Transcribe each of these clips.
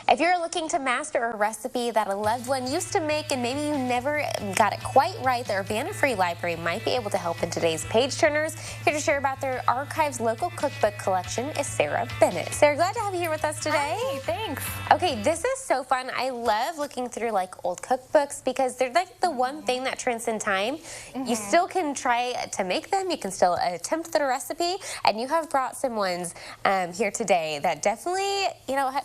If you're looking to master a recipe that a loved one used to make and maybe you never got it quite right, the Urbana Free Library might be able to help in today's page turners. Here to share about their archives local cookbook collection is Sarah Bennett. Sarah, glad to have you here with us today. Hi, thanks. Okay, this is so fun. I love looking through like old cookbooks because they're like the one thing that transcend time. You still can try to make them. You can still attempt the recipe, and you have brought some ones here today that definitely,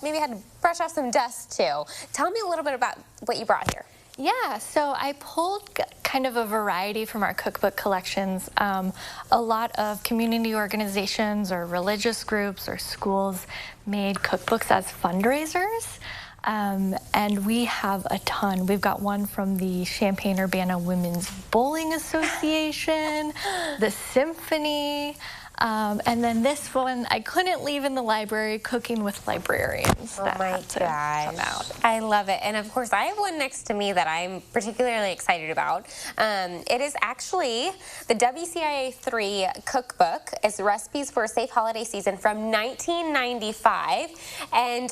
maybe had to brush off some dust too. Tell me a little bit about what you brought here. Yeah, so I pulled kind of a variety from our cookbook collections. A lot of community organizations or religious groups or schools made cookbooks as fundraisers. And we have a ton. We've got one from the Champaign-Urbana Women's Bowling Association, the Symphony, and then this one I couldn't leave in the library, Cooking with Librarians. Oh my gosh. I love it. And of course I have one next to me that I'm particularly excited about. It is actually the WCIA 3 cookbook. It's recipes for a safe holiday season from 1995. And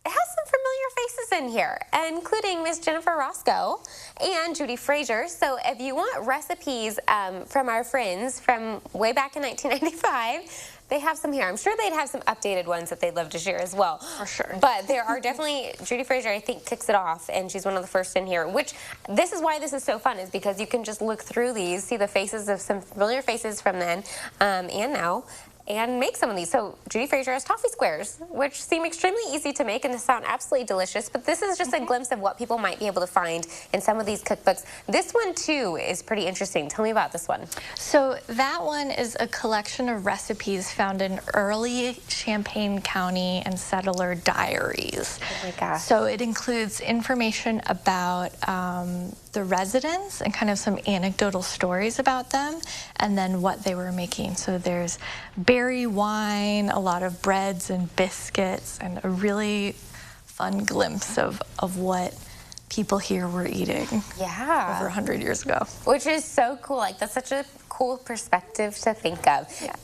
it has some familiar faces in here, including Miss Jennifer Roscoe and Judy Frazier. So if you want recipes from our friends from way back in 1995, they have some here. I'm sure they'd have some updated ones that they'd love to share as well. For sure. But there are definitely, Judy Frazier, I think, kicks it off, and she's one of the first in here, which this is why this is so fun, is because you can just look through these, see the faces of some familiar faces from then and now, and make some of these. So Judy Frazier has toffee squares, which seem extremely easy to make and to sound absolutely delicious, but this is just a glimpse of what people might be able to find in some of these cookbooks. This one too is pretty interesting. Tell me about this one. So that one is a collection of recipes found in early Champaign County and settler diaries. Oh my gosh. So it includes information about the residents and kind of some anecdotal stories about them, and then what they were making. So there's berry wine, a lot of breads and biscuits, and a really fun glimpse of what people here were eating over 100 years ago. Which is so cool. Like, that's such a cool perspective to think of. Yeah.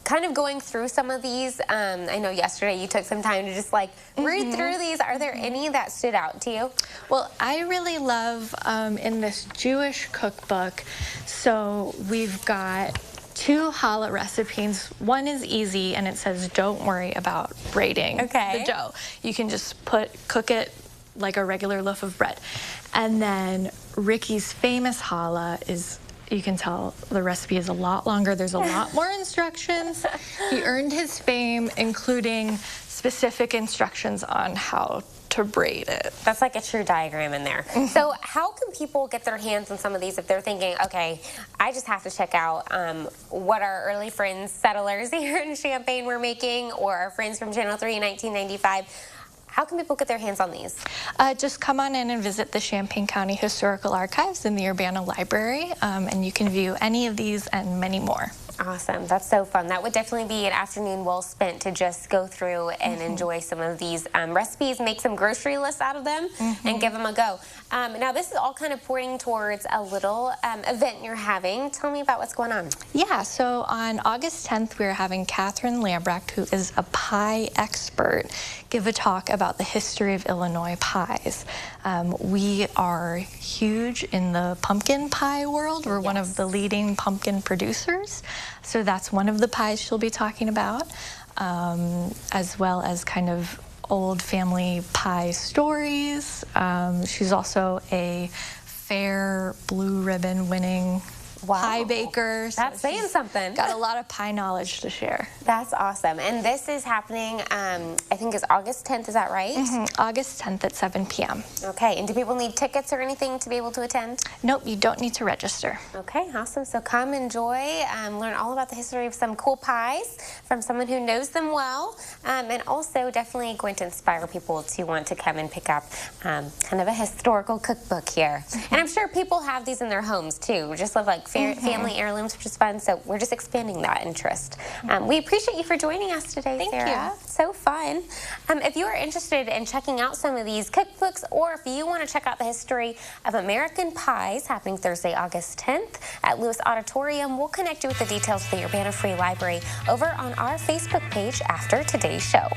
Kind of going through some of these, I know yesterday you took some time to just like read through these. Are there any that stood out to you? Well, I really love in this Jewish cookbook, so we've got 2 challah recipes. One is easy, and it says don't worry about braiding the dough. You can just cook it like a regular loaf of bread. And then Ricky's famous challah is, you can tell the recipe is a lot longer. There's a lot more instructions. He earned his fame, including specific instructions on how to braid it. That's like a true diagram in there. So how can people get their hands on some of these if they're thinking, okay, I just have to check out what our early friends, settlers here in Champaign were making, or our friends from Channel 3 in 1995. How can people get their hands on these? Just come on in and visit the Champaign County Historical Archives in the Urbana Library, and you can view any of these and many more. Awesome. That's so fun. That would definitely be an afternoon well spent to just go through and enjoy some of these recipes, make some grocery lists out of them, and give them a go. Now, this is all kind of pointing towards a little event you're having. Tell me about what's going on. Yeah, so on August 10th, we're having Catherine Lambrecht, who is a pie expert, give a talk about the history of Illinois pies. We are huge in the pumpkin pie world. We're one of the leading pumpkin producers. So that's one of the pies she'll be talking about, as well as kind of old family pie stories. She's also a Fair Blue Ribbon winning pie baker. That's saying something. Got a lot of pie knowledge to share. That's awesome. And this is happening, I think it's August 10th, is that right? August 10th at 7 p.m. Okay, and do people need tickets or anything to be able to attend? Nope, you don't need to register. Okay, awesome. So come enjoy, learn all about the history of some cool pies from someone who knows them well, and also definitely going to inspire people to want to come and pick up kind of a historical cookbook here. And I'm sure people have these in their homes too, just love like family heirlooms, which is fun. So we're just expanding that interest. We appreciate you for joining us today, Sarah. Thank you. So fun. If you are interested in checking out some of these cookbooks, or if you want to check out the history of American pies happening Thursday, August 10th at Lewis Auditorium, we'll connect you with the details of the Urbana Free Library over on our Facebook page after today's show.